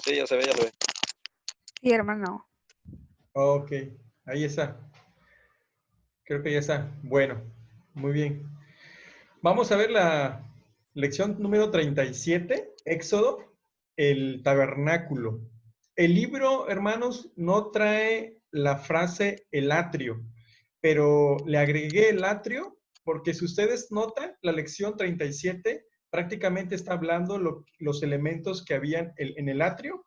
Sí, ya se ve, ya se ve. Sí, hermano. Ok, ahí está. Creo que ya está. Bueno, muy bien. Vamos a ver la lección número 37, Éxodo, el tabernáculo. El libro, hermanos, no trae la frase el atrio, pero le agregué el atrio porque si ustedes notan, la lección 37 prácticamente está hablando los elementos que habían en el atrio,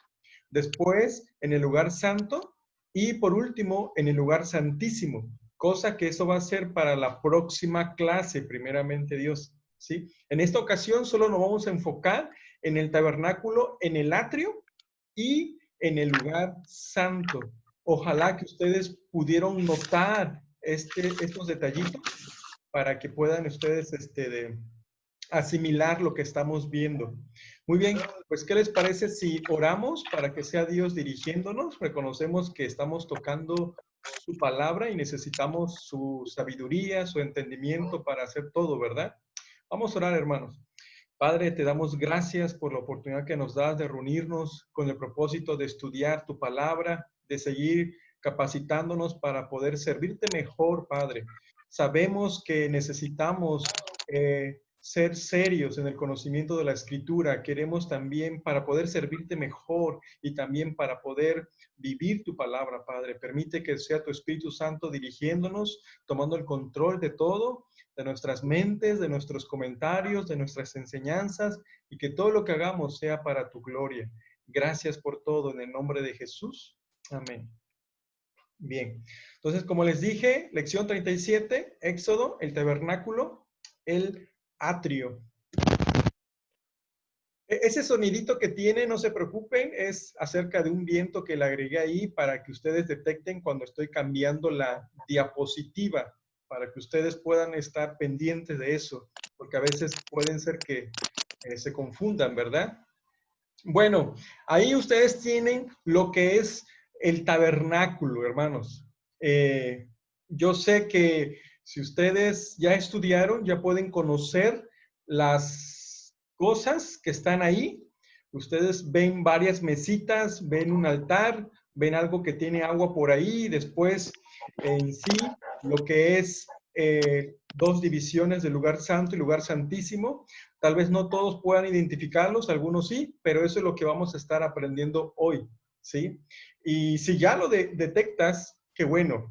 después en el lugar santo y por último en el lugar santísimo, cosa que eso va a ser para la próxima clase, primeramente Dios, ¿sí? En esta ocasión solo nos vamos a enfocar en el tabernáculo, en el atrio y en el lugar santo. Ojalá que ustedes pudieron notar estos detallitos para que puedan ustedes asimilar lo que estamos viendo. Muy bien, pues ¿qué les parece si oramos para que sea Dios dirigiéndonos? Reconocemos que estamos tocando su palabra y necesitamos su sabiduría, su entendimiento para hacer todo, ¿verdad? Vamos a orar, hermanos. Padre, te damos gracias por la oportunidad que nos das de reunirnos con el propósito de estudiar tu palabra, de seguir capacitándonos para poder servirte mejor, Padre. Sabemos que necesitamos ser serios en el conocimiento de la Escritura. Queremos también para poder servirte mejor y también para poder vivir tu palabra, Padre. Permite que sea tu Espíritu Santo dirigiéndonos, tomando el control de todo, de nuestras mentes, de nuestros comentarios, de nuestras enseñanzas, y que todo lo que hagamos sea para tu gloria. Gracias por todo en el nombre de Jesús. Amén. Bien, entonces como les dije, lección 37, Éxodo, el tabernáculo, el atrio. Ese sonidito que tiene, no se preocupen, es acerca de un viento que le agregué ahí para que ustedes detecten cuando estoy cambiando la diapositiva, para que ustedes puedan estar pendientes de eso, porque a veces pueden ser que se confundan, ¿verdad? Bueno, ahí ustedes tienen lo que es el tabernáculo, hermanos. Yo sé que si ustedes ya estudiaron, ya pueden conocer las cosas que están ahí. Ustedes ven varias mesitas, ven un altar, ven algo que tiene agua por ahí, después en sí lo que es dos divisiones del lugar santo y lugar santísimo. Tal vez no todos puedan identificarlos, algunos sí, pero eso es lo que vamos a estar aprendiendo hoy, ¿sí? Y si ya lo detectas, qué bueno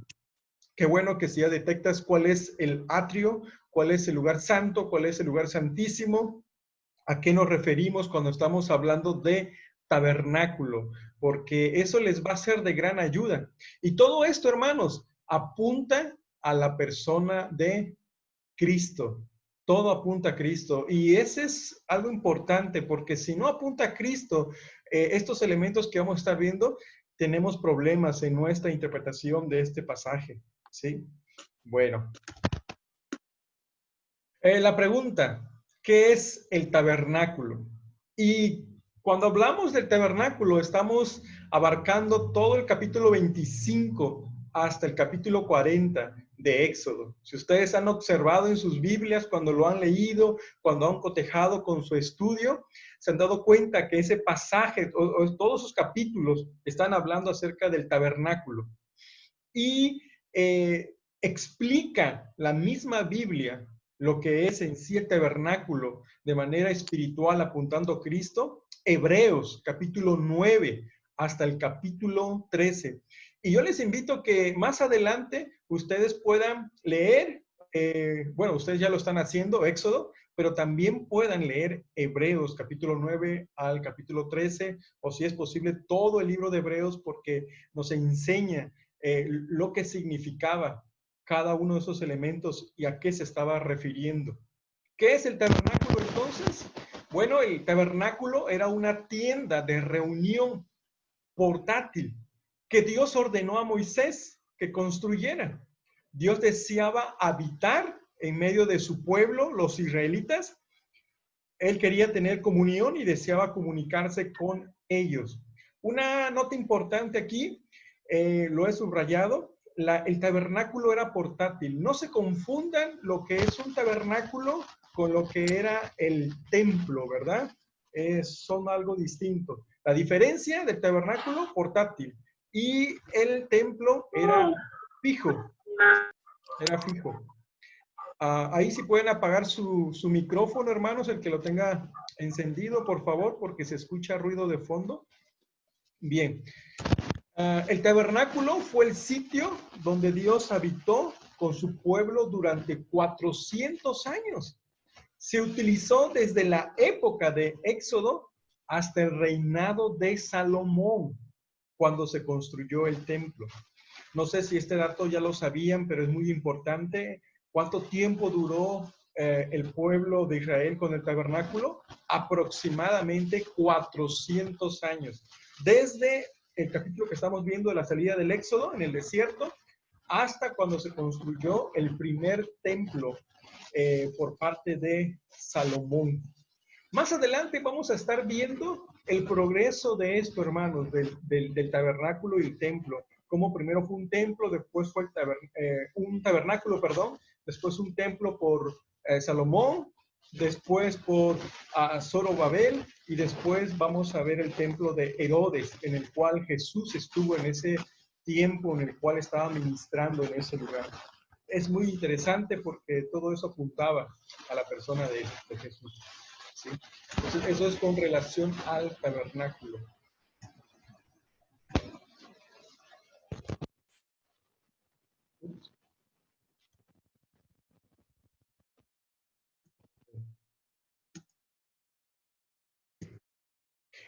que si ya detectas cuál es el atrio, cuál es el lugar santo, cuál es el lugar santísimo, a qué nos referimos cuando estamos hablando de tabernáculo, porque eso les va a ser de gran ayuda. Y todo esto, hermanos, apunta a la persona de Cristo. Todo apunta a Cristo. Y ese es algo importante, porque si no apunta a Cristo, estos elementos que vamos a estar viendo, tenemos problemas en nuestra interpretación de este pasaje. ¿Sí? Bueno. La pregunta, ¿qué es el tabernáculo? Y cuando hablamos del tabernáculo, estamos abarcando todo el capítulo 25 hasta el capítulo 40 de Éxodo. Si ustedes han observado en sus Biblias, cuando lo han leído, cuando han cotejado con su estudio, se han dado cuenta que ese pasaje, todos sus capítulos, están hablando acerca del tabernáculo. Y explica la misma Biblia lo que es en sí el tabernáculo de manera espiritual apuntando a Cristo. Hebreos capítulo 9 hasta el capítulo 13. Y yo les invito que más adelante ustedes puedan leer, bueno, ustedes ya lo están haciendo, Éxodo, pero también puedan leer Hebreos capítulo 9 al capítulo 13, o si es posible todo el libro de Hebreos, porque nos enseña lo que significaba cada uno de esos elementos y a qué se estaba refiriendo. ¿Qué es el tabernáculo entonces? Bueno, el tabernáculo era una tienda de reunión portátil que Dios ordenó a Moisés que construyera. Dios deseaba habitar en medio de su pueblo, los israelitas. Él quería tener comunión y deseaba comunicarse con ellos. Una nota importante aquí, lo he subrayado, el tabernáculo era portátil. No se confundan lo que es un tabernáculo con lo que era el templo, ¿verdad? son algo distinto. La diferencia del tabernáculo portátil y el templo era fijo. Era fijo. Ahí sí pueden apagar su micrófono, hermanos, el que lo tenga encendido, por favor, porque se escucha ruido de fondo. Bien. El tabernáculo fue el sitio donde Dios habitó con su pueblo durante 400 años. Se utilizó desde la época de Éxodo hasta el reinado de Salomón, cuando se construyó el templo. No sé si este dato ya lo sabían, pero es muy importante. ¿Cuánto tiempo duró el pueblo de Israel con el tabernáculo? Aproximadamente 400 años. Desde el capítulo que estamos viendo de la salida del Éxodo en el desierto, hasta cuando se construyó el primer templo por parte de Salomón. Más adelante vamos a estar viendo el progreso de esto, hermanos, del tabernáculo y el templo. Como primero fue un templo, después fue un tabernáculo, perdón, después un templo por Salomón, después por Zorobabel, y después vamos a ver el templo de Herodes, en el cual Jesús estuvo en ese tiempo, en el cual estaba ministrando en ese lugar. Es muy interesante porque todo eso apuntaba a la persona de Jesús. ¿Sí? Entonces, eso es con relación al tabernáculo.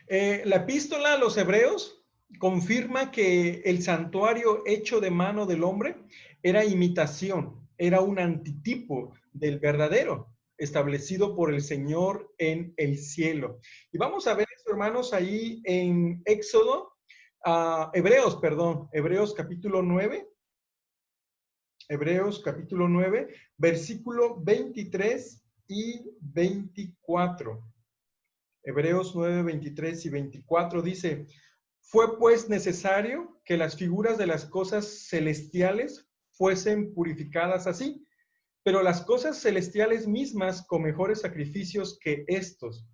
La epístola a los Hebreos confirma que el santuario hecho de mano del hombre era imitación, era un antitipo del verdadero, establecido por el Señor en el cielo. Y vamos a ver esto, hermanos, ahí en Hebreos capítulo 9. Hebreos capítulo 9, versículo 23 y 24. Hebreos 9, 23 y 24 dice: fue pues necesario que las figuras de las cosas celestiales fuesen purificadas así, pero las cosas celestiales mismas con mejores sacrificios que estos,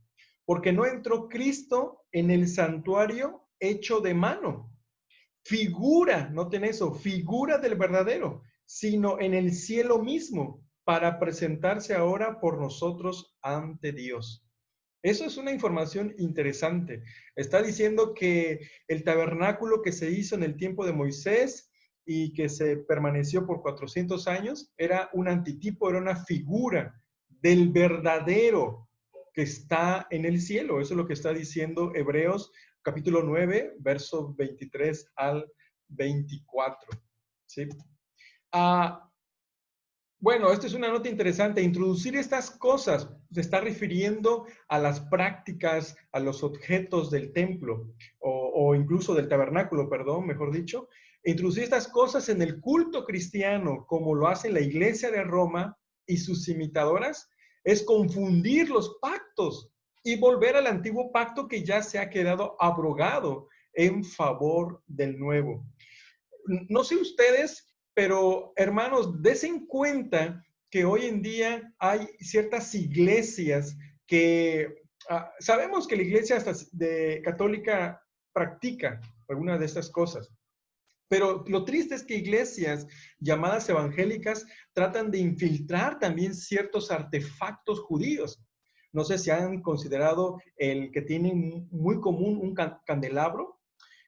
porque no entró Cristo en el santuario hecho de mano, figura, noten eso, figura del verdadero, sino en el cielo mismo, para presentarse ahora por nosotros ante Dios. Eso es una información interesante. Está diciendo que el tabernáculo que se hizo en el tiempo de Moisés y que se permaneció por 400 años era un antitipo, era una figura del verdadero que está en el cielo. Eso es lo que está diciendo Hebreos capítulo 9, versos 23 al 24. ¿Sí? Bueno, esta es una nota interesante. Introducir estas cosas se está refiriendo a las prácticas, a los objetos del templo o incluso del tabernáculo, perdón, mejor dicho. Introducir estas cosas en el culto cristiano, como lo hace la Iglesia de Roma y sus imitadoras, es confundir los pactos y volver al antiguo pacto que ya se ha quedado abrogado en favor del nuevo. No sé ustedes, pero hermanos, desen cuenta que hoy en día hay ciertas iglesias que sabemos que la iglesia hasta católica practica algunas de estas cosas. Pero lo triste es que iglesias llamadas evangélicas tratan de infiltrar también ciertos artefactos judíos. No sé si han considerado el que tiene muy común un candelabro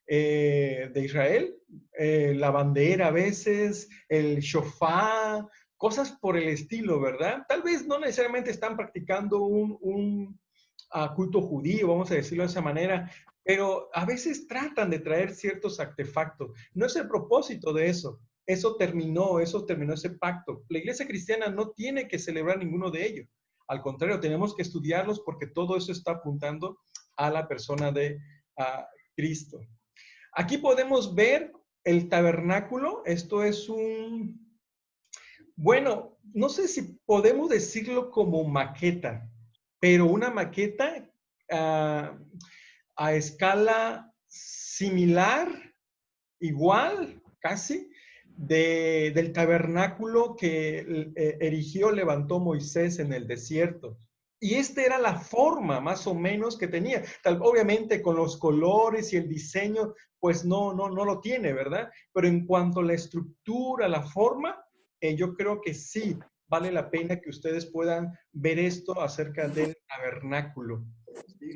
de Israel, la bandera a veces, el shofar, cosas por el estilo, ¿verdad? Tal vez no necesariamente están practicando un culto judío, vamos a decirlo de esa manera, pero a veces tratan de traer ciertos artefactos. No es el propósito de eso. Eso terminó ese pacto. La iglesia cristiana no tiene que celebrar ninguno de ellos. Al contrario, tenemos que estudiarlos porque todo eso está apuntando a la persona de Cristo. Aquí podemos ver el tabernáculo. Esto es bueno, no sé si podemos decirlo como maqueta, pero una maqueta a escala similar, igual, casi, del tabernáculo que levantó Moisés en el desierto. Y esta era la forma más o menos que tenía. Obviamente con los colores y el diseño, pues no lo tiene, ¿verdad? Pero en cuanto a la estructura, la forma, yo creo que sí vale la pena que ustedes puedan ver esto acerca del tabernáculo. ¿Sí?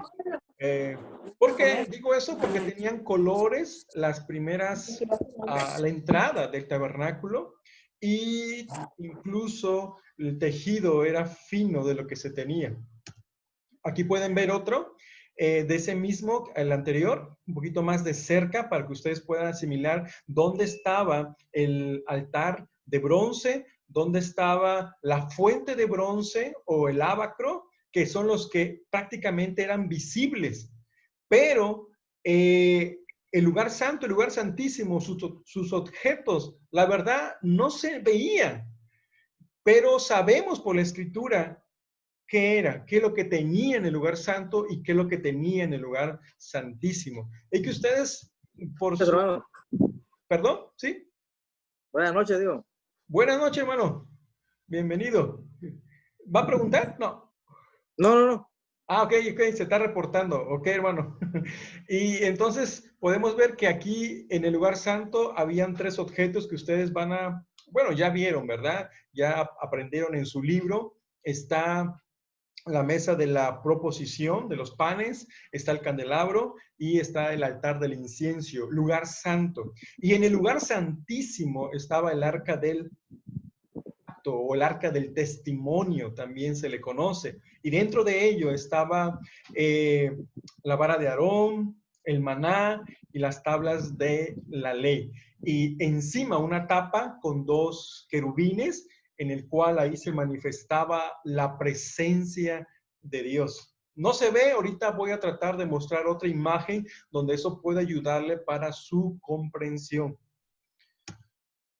¿Por qué digo eso? Porque tenían colores las primeras, a la entrada del tabernáculo y incluso el tejido era fino de lo que se tenía. Aquí pueden ver otro de ese mismo, el anterior, un poquito más de cerca para que ustedes puedan asimilar dónde estaba el altar de bronce, dónde estaba la fuente de bronce o el ábacro, que son los que prácticamente eran visibles. Pero el lugar santo, el lugar santísimo, sus objetos, la verdad, no se veían. Pero sabemos por la escritura qué era, qué es lo que tenía en el lugar santo y qué es lo que tenía en el lugar santísimo. Y que ustedes, por su... Hermano, ¿Perdón? ¿Sí? buenas noches, digo. Buenas noches, hermano. Bienvenido. ¿Va a preguntar? No. No. Ah, ok, se está reportando. Ok, hermano. Y entonces podemos ver que aquí en el lugar santo habían tres objetos que ustedes van a, bueno, ya vieron, ¿verdad? Ya aprendieron en su libro. Está la mesa de la proposición de los panes, está el candelabro y está el altar del incienso, lugar santo. Y en el lugar santísimo estaba el arca del pacto o el arca del testimonio, también se le conoce. Y dentro de ello estaba la vara de Aarón, el maná y las tablas de la ley. Y encima una tapa con dos querubines en el cual ahí se manifestaba la presencia de Dios. No se ve, ahorita voy a tratar de mostrar otra imagen donde eso puede ayudarle para su comprensión.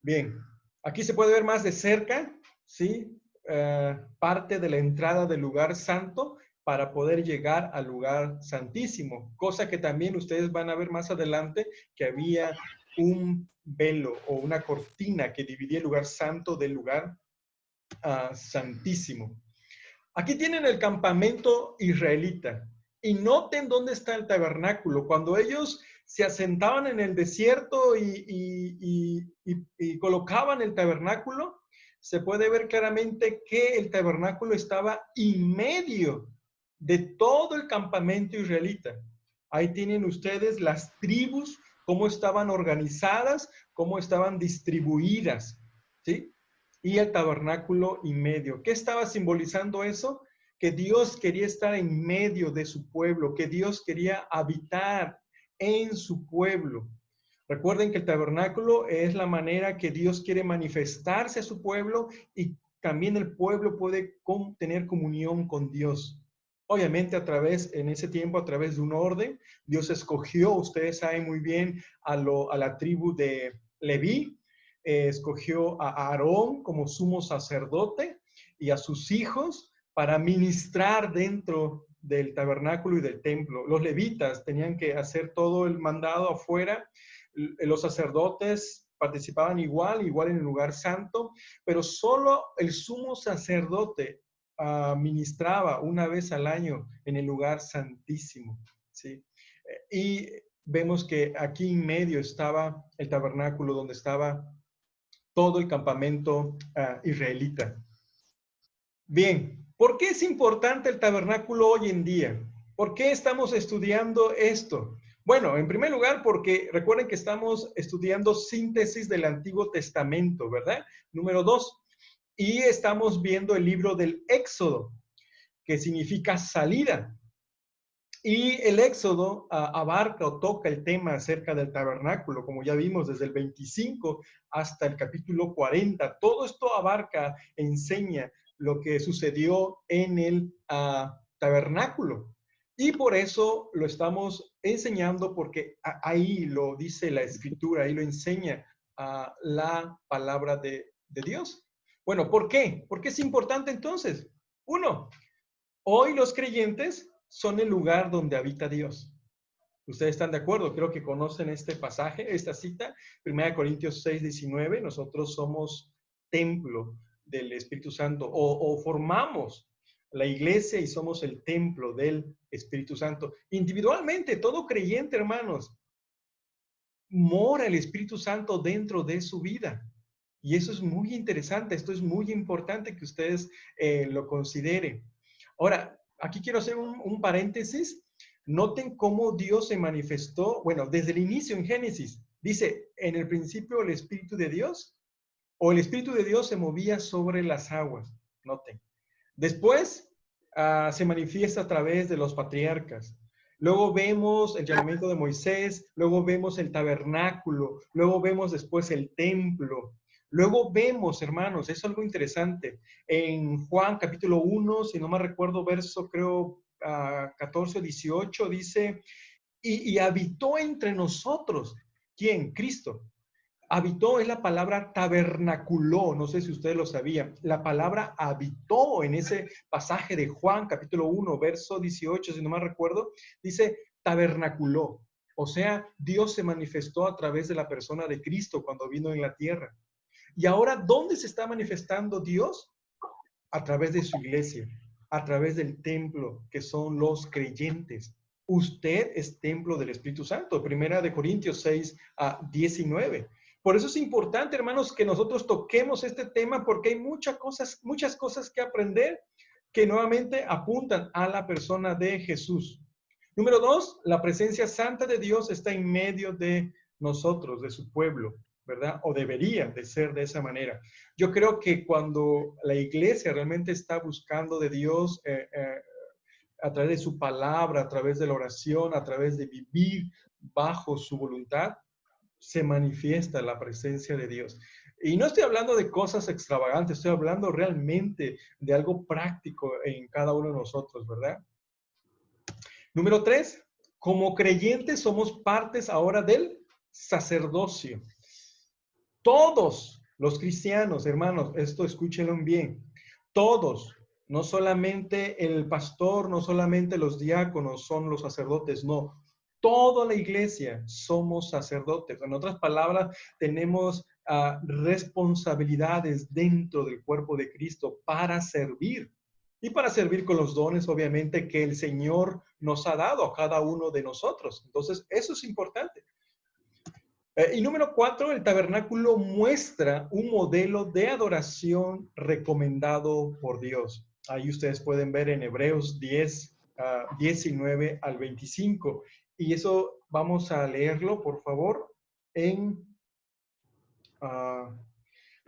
Bien, aquí se puede ver más de cerca, ¿sí? Parte de la entrada del lugar santo para poder llegar al lugar santísimo, cosa que también ustedes van a ver más adelante que había un velo o una cortina que dividía el lugar santo del lugar santísimo. Aquí tienen el campamento israelita y noten dónde está el tabernáculo. Cuando ellos se asentaban en el desierto y colocaban el tabernáculo, se puede ver claramente que el tabernáculo estaba en medio de todo el campamento israelita. Ahí tienen ustedes las tribus, cómo estaban organizadas, cómo estaban distribuidas, ¿sí? Y el tabernáculo en medio. ¿Qué estaba simbolizando eso? Que Dios quería estar en medio de su pueblo, que Dios quería habitar en su pueblo. Recuerden que el tabernáculo es la manera que Dios quiere manifestarse a su pueblo y también el pueblo puede tener comunión con Dios. Obviamente en ese tiempo, a través de un orden, Dios escogió, ustedes saben muy bien, a la tribu de Leví, escogió a Aarón como sumo sacerdote y a sus hijos para ministrar dentro del tabernáculo y del templo. Los levitas tenían que hacer todo el mandado afuera. Los sacerdotes participaban igual en el lugar santo, pero solo el sumo sacerdote ministraba una vez al año en el lugar santísimo, ¿sí? Y vemos que aquí en medio estaba el tabernáculo donde estaba todo el campamento israelita. Bien, ¿por qué es importante el tabernáculo hoy en día? ¿Por qué estamos estudiando esto? Bueno, en primer lugar, porque recuerden que estamos estudiando síntesis del Antiguo Testamento, ¿verdad? Número 2, y estamos viendo el libro del Éxodo, que significa salida. Y el Éxodo abarca o toca el tema acerca del tabernáculo, como ya vimos desde el 25 hasta el capítulo 40. Todo esto abarca, enseña lo que sucedió en el tabernáculo. Y por eso lo estamos enseñando, porque ahí lo dice la escritura, ahí lo enseña la palabra de Dios. Bueno, ¿por qué? ¿Por qué es importante entonces? Uno, hoy los creyentes son el lugar donde habita Dios. ¿Ustedes están de acuerdo? Creo que conocen este pasaje, esta cita, 1 Corintios 6, 19. Nosotros somos templo del Espíritu Santo o formamos la iglesia y somos el templo del Espíritu Santo. Individualmente, todo creyente, hermanos, mora el Espíritu Santo dentro de su vida. Y eso es muy interesante, esto es muy importante que ustedes lo consideren. Ahora, aquí quiero hacer un paréntesis. Noten cómo Dios se manifestó, bueno, desde el inicio en Génesis. Dice, en el principio el Espíritu de Dios, o el Espíritu de Dios se movía sobre las aguas. Noten. Después se manifiesta a través de los patriarcas. Luego vemos el llamamiento de Moisés, luego vemos el tabernáculo, luego vemos después el templo. Luego vemos, hermanos, es algo interesante, en Juan capítulo 1, si no me recuerdo, verso creo 14 o 18, dice, y habitó entre nosotros. ¿Quién? Cristo. Habitó es la palabra tabernaculó, no sé si ustedes lo sabían. La palabra habitó en ese pasaje de Juan, capítulo 1, verso 18, si no me recuerdo, dice tabernaculó. O sea, Dios se manifestó a través de la persona de Cristo cuando vino en la tierra. Y ahora, ¿dónde se está manifestando Dios? A través de su iglesia, a través del templo, que son los creyentes. Usted es templo del Espíritu Santo. Primera de Corintios 6 a 19. Por eso es importante, hermanos, que nosotros toquemos este tema porque hay muchas cosas que aprender que nuevamente apuntan a la persona de Jesús. Número 2, la presencia santa de Dios está en medio de nosotros, de su pueblo, ¿verdad? O debería de ser de esa manera. Yo creo que cuando la iglesia realmente está buscando de Dios a través de su palabra, a través de la oración, a través de vivir bajo su voluntad, se manifiesta la presencia de Dios. Y no estoy hablando de cosas extravagantes, estoy hablando realmente de algo práctico en cada uno de nosotros, ¿verdad? Número 3, como creyentes somos partes ahora del sacerdocio. Todos los cristianos, hermanos, esto escúchenlo bien, todos, no solamente el pastor, no solamente los diáconos son los sacerdotes, no. Toda la iglesia somos sacerdotes. En otras palabras, tenemos responsabilidades dentro del cuerpo de Cristo para servir. Y para servir con los dones, obviamente, que el Señor nos ha dado a cada uno de nosotros. Entonces, eso es importante. Y número 4, el tabernáculo muestra un modelo de adoración recomendado por Dios. Ahí ustedes pueden ver en Hebreos 10, 19 al 25. Y eso vamos a leerlo, por favor, en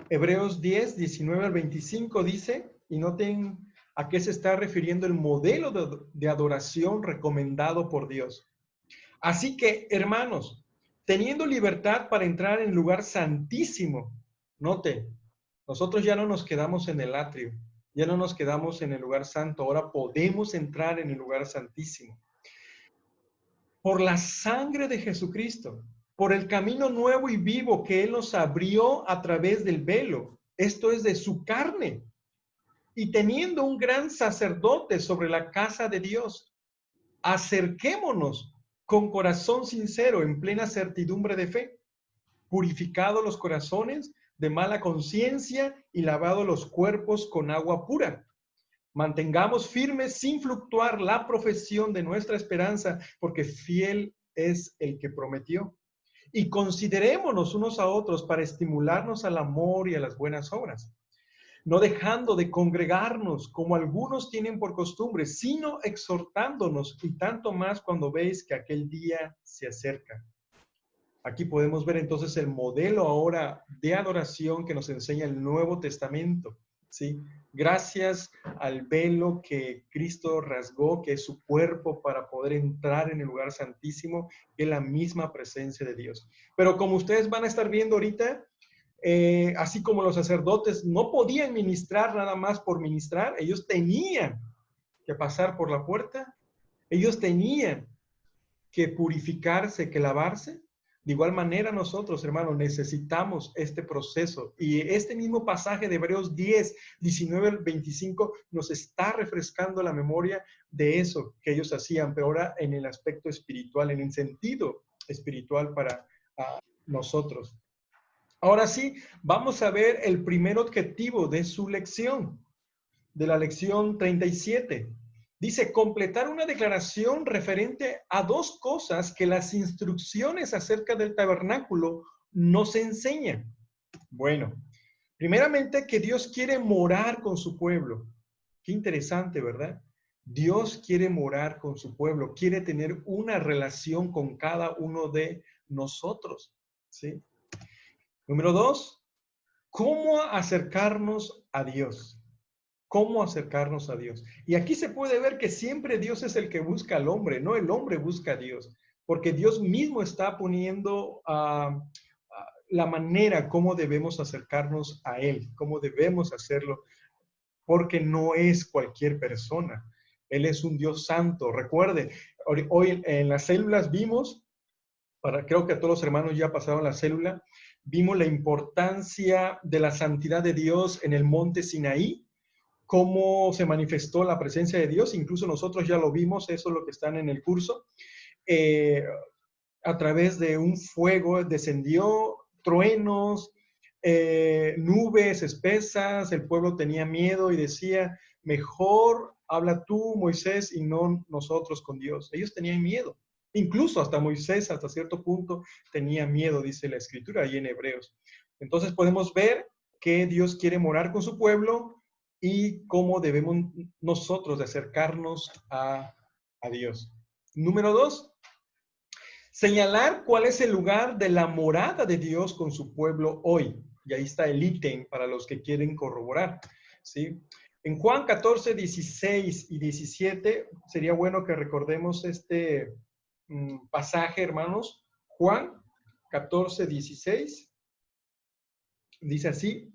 Hebreos 10, 19 al 25 dice, y noten a qué se está refiriendo el modelo de adoración recomendado por Dios. Así que, hermanos, teniendo libertad para entrar en el lugar santísimo, note, nosotros ya no nos quedamos en el atrio, ya no nos quedamos en el lugar santo, ahora podemos entrar en el lugar santísimo. Por la sangre de Jesucristo, por el camino nuevo y vivo que Él nos abrió a través del velo, esto es de su carne, y teniendo un gran sacerdote sobre la casa de Dios, acerquémonos con corazón sincero, en plena certidumbre de fe, purificados los corazones de mala conciencia y lavados los cuerpos con agua pura. Mantengamos firmes sin fluctuar la profesión de nuestra esperanza, porque fiel es el que prometió. Y considerémonos unos a otros para estimularnos al amor y a las buenas obras, no dejando de congregarnos como algunos tienen por costumbre, sino exhortándonos, y tanto más cuando veis que aquel día se acerca. Aquí podemos ver entonces el modelo ahora de adoración que nos enseña el Nuevo Testamento, ¿sí? Gracias al velo que Cristo rasgó, que es su cuerpo, para poder entrar en el lugar santísimo, en la misma presencia de Dios. Pero como ustedes van a estar viendo ahorita, así como los sacerdotes no podían ministrar nada más por ministrar, ellos tenían que pasar por la puerta, ellos tenían que purificarse, que lavarse. De igual manera nosotros, hermanos, necesitamos este proceso. Y este mismo pasaje de Hebreos 10, 19 al 25 nos está refrescando la memoria de eso que ellos hacían, pero ahora en el aspecto espiritual, en el sentido espiritual para nosotros. Ahora sí, vamos a ver el primer objetivo de su lección. de la lección 37. Dice, completar una declaración referente a dos cosas que las instrucciones acerca del tabernáculo nos enseñan. Bueno, primeramente que Dios quiere morar con su pueblo. Qué interesante, ¿verdad? Dios quiere morar con su pueblo, quiere tener una relación con cada uno de nosotros, ¿sí? Número 2, ¿cómo acercarnos a Dios? ¿Cómo acercarnos a Dios? Y aquí se puede ver que siempre Dios es el que busca al hombre, no el hombre busca a Dios, porque Dios mismo está poniendo la manera como debemos acercarnos a Él, cómo debemos hacerlo, porque no es cualquier persona. Él es un Dios santo. Recuerde, hoy en las células vimos, creo que todos los hermanos ya pasaron la célula, vimos la importancia de la santidad de Dios en el monte Sinaí, cómo se manifestó la presencia de Dios, incluso nosotros ya lo vimos, eso es lo que están en el curso, a través de un fuego descendió, truenos, nubes espesas, el pueblo tenía miedo y decía, mejor habla tú, Moisés, y no nosotros con Dios. Ellos tenían miedo. Incluso hasta Moisés, hasta cierto punto, tenía miedo, dice la Escritura ahí en Hebreos. Entonces podemos ver que Dios quiere morar con su pueblo y cómo debemos nosotros de acercarnos a Dios. Número 2, señalar cuál es el lugar de la morada de Dios con su pueblo hoy. Y ahí está el ítem para los que quieren corroborar, ¿sí? En Juan 14, 16 y 17, sería bueno que recordemos este pasaje, hermanos. Juan 14, 16, dice así.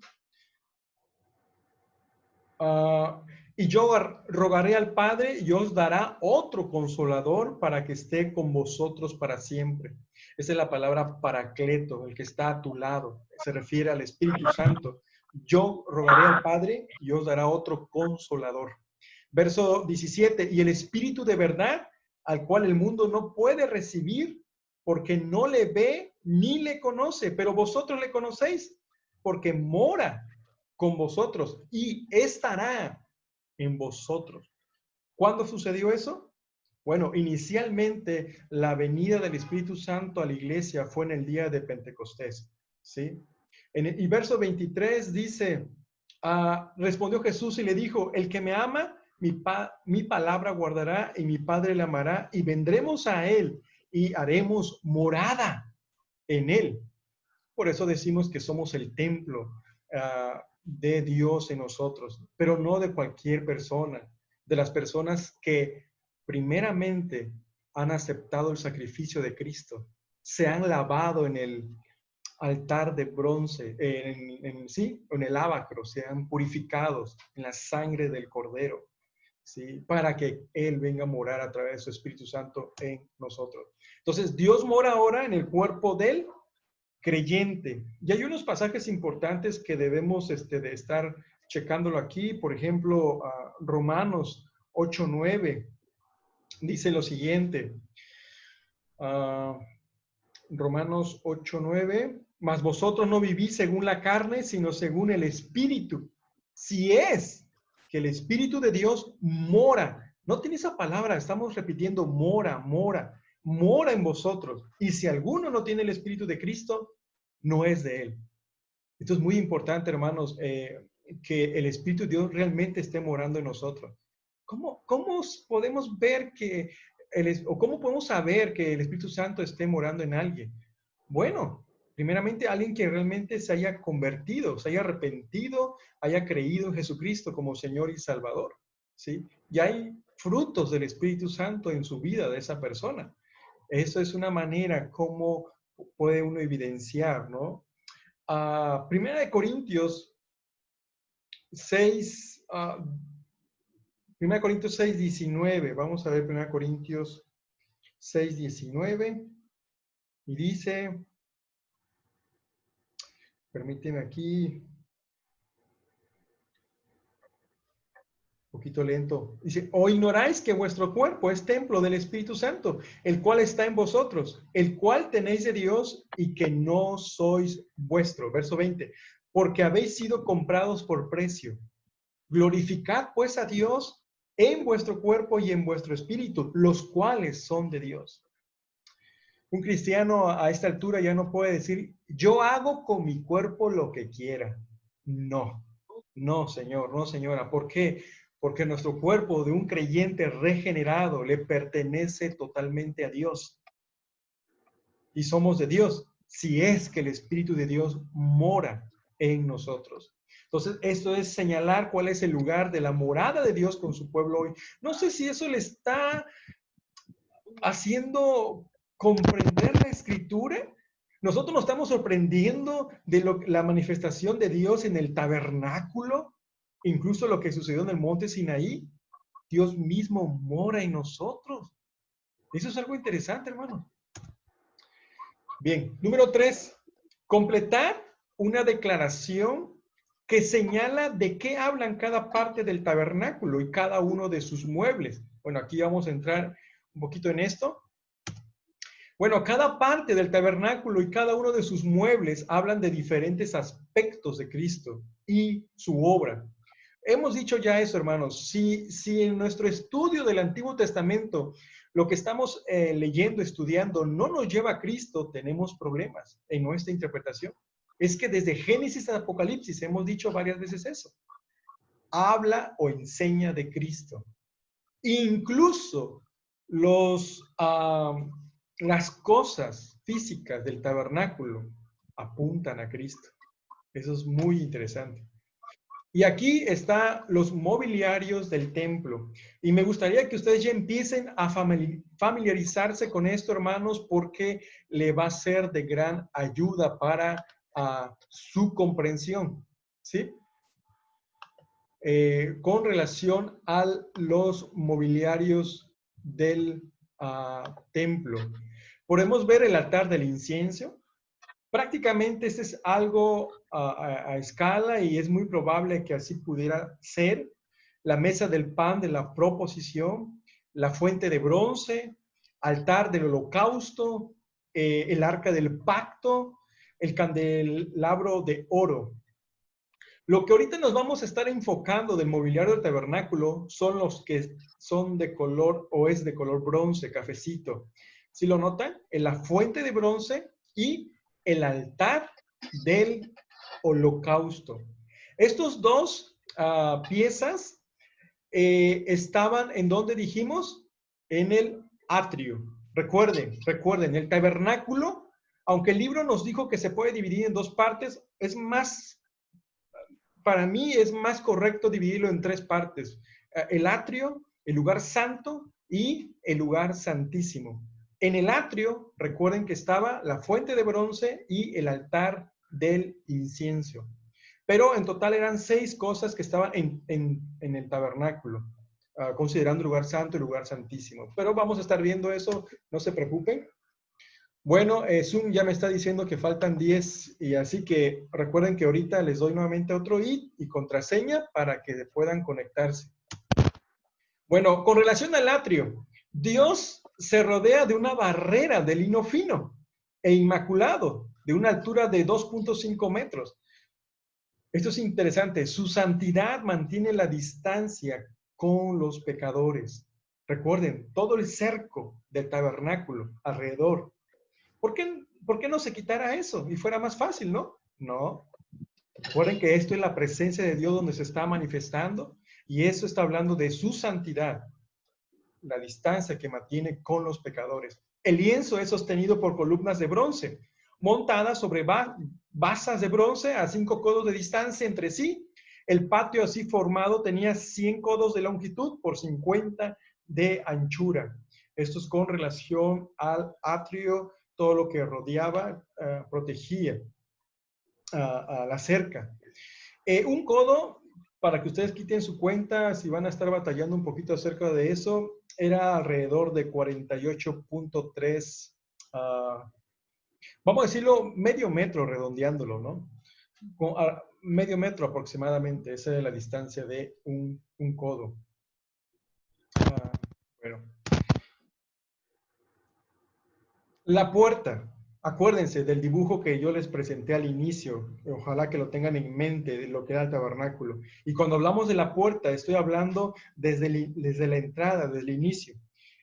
Y yo rogaré al Padre y os dará otro consolador para que esté con vosotros para siempre. Esa es la palabra paracleto, el que está a tu lado. Se refiere al Espíritu Santo. Yo rogaré al Padre y os dará otro consolador. Verso 17, y el Espíritu de verdad, al cual el mundo no puede recibir porque no le ve ni le conoce, pero vosotros le conocéis porque mora con vosotros y estará en vosotros. ¿Cuándo sucedió eso? Bueno, inicialmente la venida del Espíritu Santo a la iglesia fue en el día de Pentecostés, ¿sí? Y verso 23 dice, respondió Jesús y le dijo, el que me ama, mi palabra guardará y mi Padre le amará y vendremos a él y haremos morada en él. Por eso decimos que somos el templo de Dios en nosotros, pero no de cualquier persona, de las personas que primeramente han aceptado el sacrificio de Cristo, se han lavado en el altar de bronce, en el lavacro, se han purificado en la sangre del Cordero, ¿sí? Para que Él venga a morar a través de su Espíritu Santo en nosotros. Entonces, Dios mora ahora en el cuerpo del creyente. Y hay unos pasajes importantes que debemos de estar checándolo aquí. Por ejemplo, Romanos 8:9 dice lo siguiente. Romanos 8:9, mas vosotros no vivís según la carne, sino según el Espíritu. Si es que el Espíritu de Dios mora, noten esa palabra, estamos repitiendo mora en vosotros. Y si alguno no tiene el Espíritu de Cristo, no es de Él. Esto es muy importante, hermanos, que el Espíritu de Dios realmente esté morando en nosotros. ¿Cómo podemos ver cómo podemos saber que el Espíritu Santo esté morando en alguien? Bueno, primeramente alguien que realmente se haya convertido, se haya arrepentido, haya creído en Jesucristo como Señor y Salvador, ¿sí? Y hay frutos del Espíritu Santo en su vida de esa persona. Eso es una manera como puede uno evidenciar, ¿no? Primera de Corintios 6, 1 Corintios 6, 19. Vamos a ver 1 Corintios 6, 19. Y dice, permíteme aquí, un poquito lento. Dice, ¿o ignoráis que vuestro cuerpo es templo del Espíritu Santo, el cual está en vosotros, el cual tenéis de Dios y que no sois vuestro? Verso 20. Porque habéis sido comprados por precio. Glorificad pues a Dios en vuestro cuerpo y en vuestro espíritu, los cuales son de Dios. Un cristiano a esta altura ya no puede decir, yo hago con mi cuerpo lo que quiera. No, no, señor, no, señora. ¿Por qué? Porque nuestro cuerpo de un creyente regenerado le pertenece totalmente a Dios. Y somos de Dios, si es que el Espíritu de Dios mora en nosotros. Entonces, esto es señalar cuál es el lugar de la morada de Dios con su pueblo hoy. No sé si eso le está haciendo comprender la Escritura. Nosotros nos estamos sorprendiendo de la manifestación de Dios en el tabernáculo, incluso lo que sucedió en el monte Sinaí. Dios mismo mora en nosotros. Eso es algo interesante, hermano. Bien, número 3, completar una declaración que señala de qué hablan cada parte del tabernáculo y cada uno de sus muebles. Bueno, aquí vamos a entrar un poquito en esto. Bueno, cada parte del tabernáculo y cada uno de sus muebles hablan de diferentes aspectos de Cristo y su obra. Hemos dicho ya eso, hermanos. Si en nuestro estudio del Antiguo Testamento lo que estamos leyendo, estudiando, no nos lleva a Cristo, tenemos problemas en nuestra interpretación. Es que desde Génesis a Apocalipsis hemos dicho varias veces eso. Habla o enseña de Cristo. Incluso las cosas físicas del tabernáculo apuntan a Cristo. Eso es muy interesante. Y aquí están los mobiliarios del templo. Y me gustaría que ustedes ya empiecen a familiarizarse con esto, hermanos, porque le va a ser de gran ayuda para su comprensión, ¿sí? Con relación a los mobiliarios del templo. Podemos ver el altar del incienso. Prácticamente este es algo a escala y es muy probable que así pudiera ser. La mesa del pan de la proposición, la fuente de bronce, altar del holocausto, el arca del pacto, el candelabro de oro. Lo que ahorita nos vamos a estar enfocando del mobiliario del tabernáculo son los que son de color o es de color bronce, cafecito. ¿Sí lo notan? En la fuente de bronce y el altar del holocausto. Estos dos piezas estaban en donde dijimos, en el atrio. Recuerden, el tabernáculo, aunque el libro nos dijo que se puede dividir en dos partes, para mí es más correcto dividirlo en tres partes. El atrio, el lugar santo y el lugar santísimo. En el atrio, recuerden que estaba la fuente de bronce y el altar del incienso. Pero en total eran 6 cosas que estaban en el tabernáculo, considerando el lugar santo y el lugar santísimo. Pero vamos a estar viendo eso, no se preocupen. Bueno, Zoom ya me está diciendo que faltan 10 y así que recuerden que ahorita les doy nuevamente otro ID y contraseña para que puedan conectarse. Bueno, con relación al atrio, Dios se rodea de una barrera de lino fino e inmaculado de una altura de 2.5 metros. Esto es interesante. Su santidad mantiene la distancia con los pecadores. Recuerden, todo el cerco del tabernáculo alrededor. ¿Por qué no se quitara eso y fuera más fácil, no? No. Recuerden que esto es la presencia de Dios donde se está manifestando y eso está hablando de su santidad, la distancia que mantiene con los pecadores. El lienzo es sostenido por columnas de bronce, montadas sobre basas de bronce a 5 codos de distancia entre sí. El patio así formado tenía 100 codos de longitud por 50 de anchura. Esto es con relación al atrio, todo lo que rodeaba, protegía a la cerca. Un codo, para que ustedes quiten su cuenta, si van a estar batallando un poquito acerca de eso, era alrededor de 48.3, vamos a decirlo, medio metro, redondeándolo, ¿no? Medio metro aproximadamente, esa es la distancia de un codo. Bueno. La puerta. Acuérdense del dibujo que yo les presenté al inicio. Ojalá que lo tengan en mente de lo que era el tabernáculo. Y cuando hablamos de la puerta, estoy hablando desde la entrada, desde el inicio.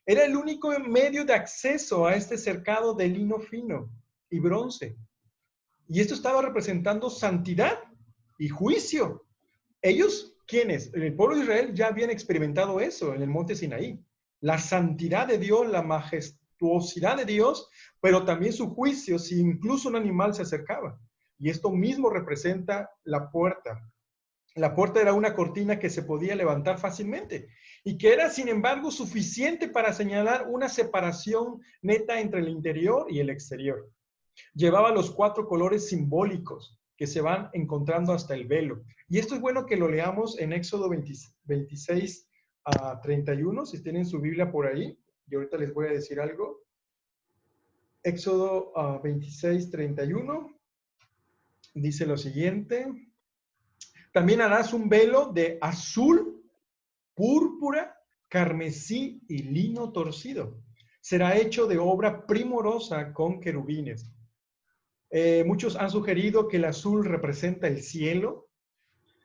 Era el único medio de acceso a este cercado de lino fino y bronce. Y esto estaba representando santidad y juicio. Ellos, ¿quiénes? El pueblo de Israel ya habían experimentado eso en el monte Sinaí. La santidad de Dios, la majestuosidad de Dios, pero también su juicio si incluso un animal se acercaba. Y esto mismo representa la puerta. La puerta era una cortina que se podía levantar fácilmente y que era, sin embargo, suficiente para señalar una separación neta entre el interior y el exterior. Llevaba los 4 colores simbólicos que se van encontrando hasta el velo. Y esto es bueno que lo leamos en Éxodo 26 a 31, si tienen su Biblia por ahí. Y ahorita les voy a decir algo. Éxodo 26, 31 dice lo siguiente. También harás un velo de azul, púrpura, carmesí y lino torcido. Será hecho de obra primorosa con querubines. Muchos han sugerido que el azul representa el cielo,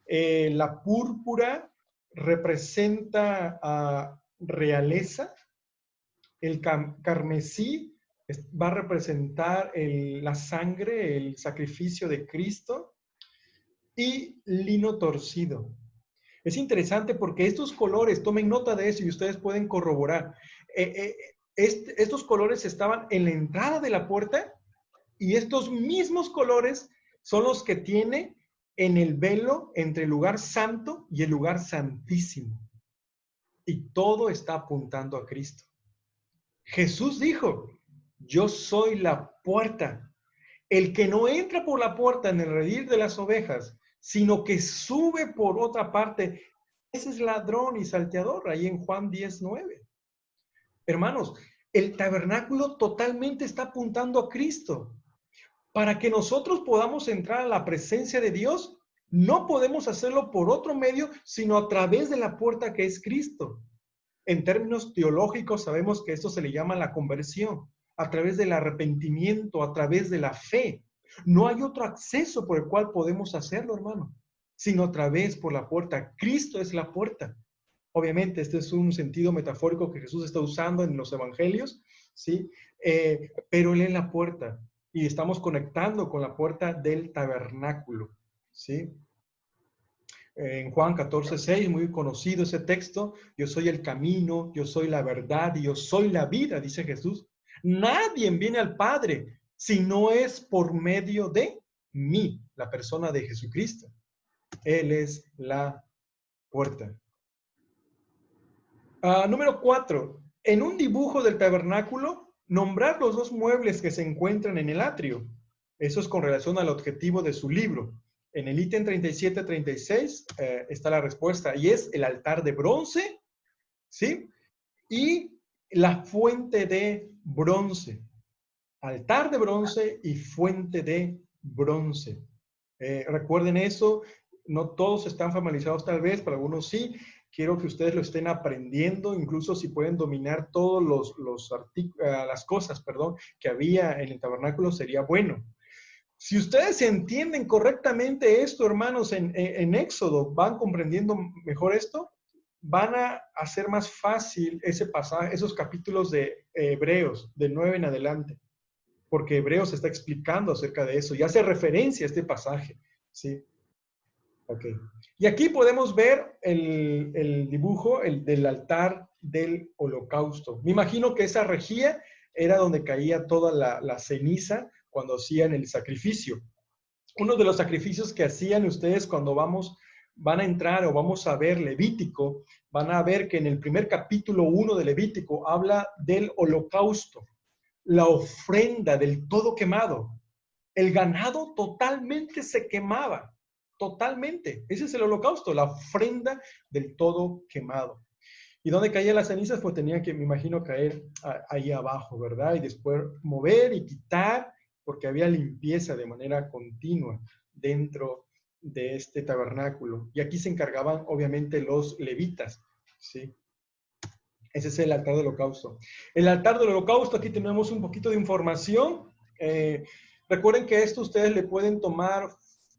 la púrpura representa realeza, el carmesí va a representar la sangre, el sacrificio de Cristo, y lino torcido. Es interesante porque estos colores, tomen nota de eso y ustedes pueden corroborar, estos colores estaban en la entrada de la puerta. Y estos mismos colores son los que tiene en el velo entre el lugar santo y el lugar santísimo. Y todo está apuntando a Cristo. Jesús dijo, yo soy la puerta. El que no entra por la puerta en el redil de las ovejas, sino que sube por otra parte, ese es ladrón y salteador, ahí en Juan 10:9. Hermanos, el tabernáculo totalmente está apuntando a Cristo. Para que nosotros podamos entrar a la presencia de Dios, no podemos hacerlo por otro medio, sino a través de la puerta que es Cristo. En términos teológicos sabemos que esto se le llama la conversión, a través del arrepentimiento, a través de la fe. No hay otro acceso por el cual podemos hacerlo, hermano, sino a través por la puerta. Cristo es la puerta. Obviamente, este es un sentido metafórico que Jesús está usando en los evangelios, ¿sí? Pero Él es la puerta. Y estamos conectando con la puerta del tabernáculo, ¿sí? En Juan 14:6, muy conocido ese texto, yo soy el camino, yo soy la verdad y yo soy la vida, dice Jesús. Nadie viene al Padre si no es por medio de mí, la persona de Jesucristo. Él es la puerta. Número 4. En un dibujo del tabernáculo, nombrar los 2 muebles que se encuentran en el atrio. Eso es con relación al objetivo de su libro. En el ítem 37-36 está la respuesta y es el altar de bronce, ¿sí? Y la fuente de bronce. Altar de bronce y fuente de bronce. Recuerden eso, no todos están familiarizados tal vez, para algunos sí. Quiero que ustedes lo estén aprendiendo, incluso si pueden dominar todos las cosas, que había en el tabernáculo, sería bueno. Si ustedes entienden correctamente esto, hermanos, en Éxodo, van comprendiendo mejor esto, van a hacer más fácil ese pasaje, esos capítulos de Hebreos, de 9 en adelante, porque Hebreos está explicando acerca de eso y hace referencia a este pasaje, ¿sí? Ok. Y aquí podemos ver el dibujo del altar del holocausto. Me imagino que esa rejilla era donde caía toda la ceniza cuando hacían el sacrificio. Uno de los sacrificios que hacían ustedes cuando van a entrar o vamos a ver Levítico, van a ver que en el primer capítulo 1 de Levítico habla del holocausto, la ofrenda del todo quemado. El ganado totalmente se quemaba. Totalmente. Ese es el holocausto, la ofrenda del todo quemado. ¿Y dónde caían las cenizas? Pues tenía que, me imagino, caer ahí abajo, ¿verdad? Y después mover y quitar, porque había limpieza de manera continua dentro de este tabernáculo. Y aquí se encargaban, obviamente, los levitas, ¿sí? Ese es el altar del holocausto. El altar del holocausto, aquí tenemos un poquito de información. Recuerden que esto ustedes le pueden tomar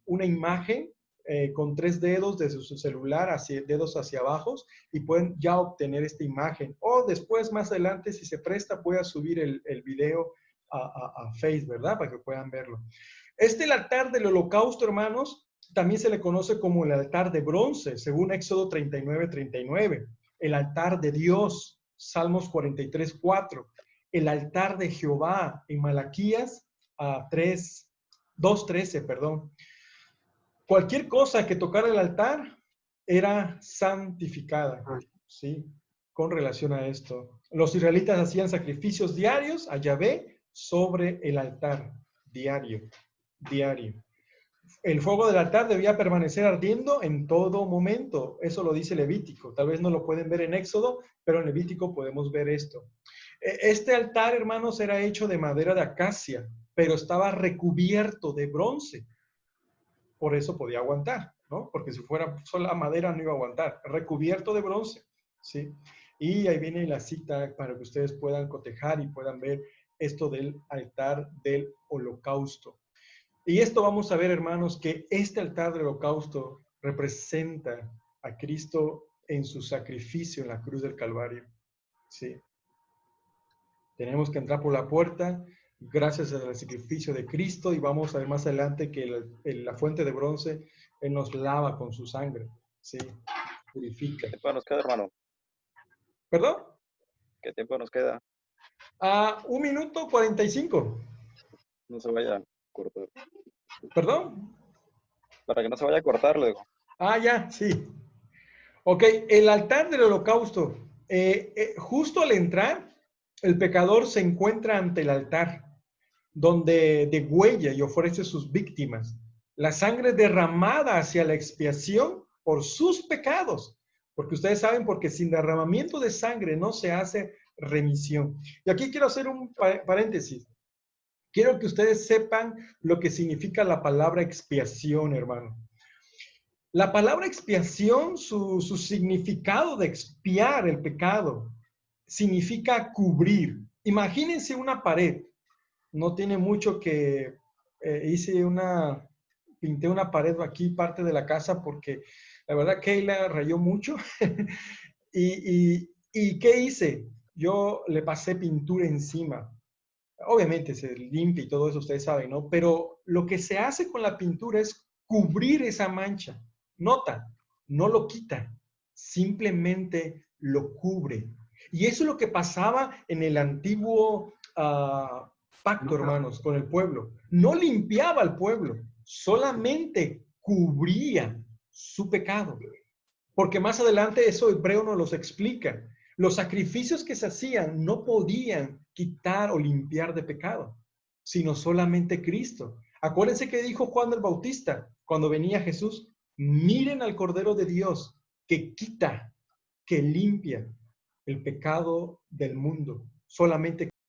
una imagen con 3 dedos desde su celular, dedos hacia abajo, y pueden ya obtener esta imagen. O después, más adelante, si se presta, voy a subir el video a Facebook, ¿verdad? Para que puedan verlo. El altar del holocausto, hermanos, también se le conoce como el altar de bronce, según Éxodo 39:39. El altar de Dios, Salmos 43:4. El altar de Jehová, en Malaquías 2:13, perdón. Cualquier cosa que tocara el altar era santificada, ¿sí? Con relación a esto. Los israelitas hacían sacrificios diarios a Yahvé sobre el altar, diario. El fuego del altar debía permanecer ardiendo en todo momento. Eso lo dice Levítico. Tal vez no lo pueden ver en Éxodo, pero en Levítico podemos ver esto. Este altar, hermanos, era hecho de madera de acacia, pero estaba recubierto de bronce. Por eso podía aguantar, ¿no? Porque si fuera sola madera no iba a aguantar. Recubierto de bronce, ¿sí? Y ahí viene la cita para que ustedes puedan cotejar y puedan ver esto del altar del holocausto. Y esto vamos a ver, hermanos, que este altar del holocausto representa a Cristo en su sacrificio en la cruz del Calvario. Sí. Tenemos que entrar por la puerta gracias al sacrificio de Cristo y vamos a ver más adelante que la fuente de bronce, Él nos lava con su sangre. Sí. Purifica. ¿Qué tiempo nos queda, hermano? ¿Perdón? ¿Qué tiempo nos queda? 1 minuto 45. No se vaya a cortar. ¿Perdón? Para que no se vaya a cortar, luego. Ya, sí. Ok, el altar del holocausto. Justo al entrar, el pecador se encuentra ante el altar, donde degüella y ofrece sus víctimas. La sangre derramada hacia la expiación por sus pecados. Porque ustedes saben, porque sin derramamiento de sangre no se hace remisión. Y aquí quiero hacer un paréntesis. Quiero que ustedes sepan lo que significa la palabra expiación, hermano. La palabra expiación, su significado de expiar el pecado, significa cubrir. Imagínense una pared. No tiene mucho que pinté una pared aquí, parte de la casa, porque la verdad Keila rayó mucho. ¿Y qué hice? Yo le pasé pintura encima. Obviamente se limpia y todo eso, ustedes saben, ¿no? Pero lo que se hace con la pintura es cubrir esa mancha. Nota, no lo quita, simplemente lo cubre. Y eso es lo que pasaba en el antiguo pacto, hermanos, con el pueblo. No limpiaba al pueblo, solamente cubría su pecado. Porque más adelante eso Hebreo nos los explica. Los sacrificios que se hacían no podían quitar o limpiar de pecado, sino solamente Cristo. Acuérdense que dijo Juan el Bautista cuando venía Jesús: miren al Cordero de Dios que quita, que limpia el pecado del mundo. Solamente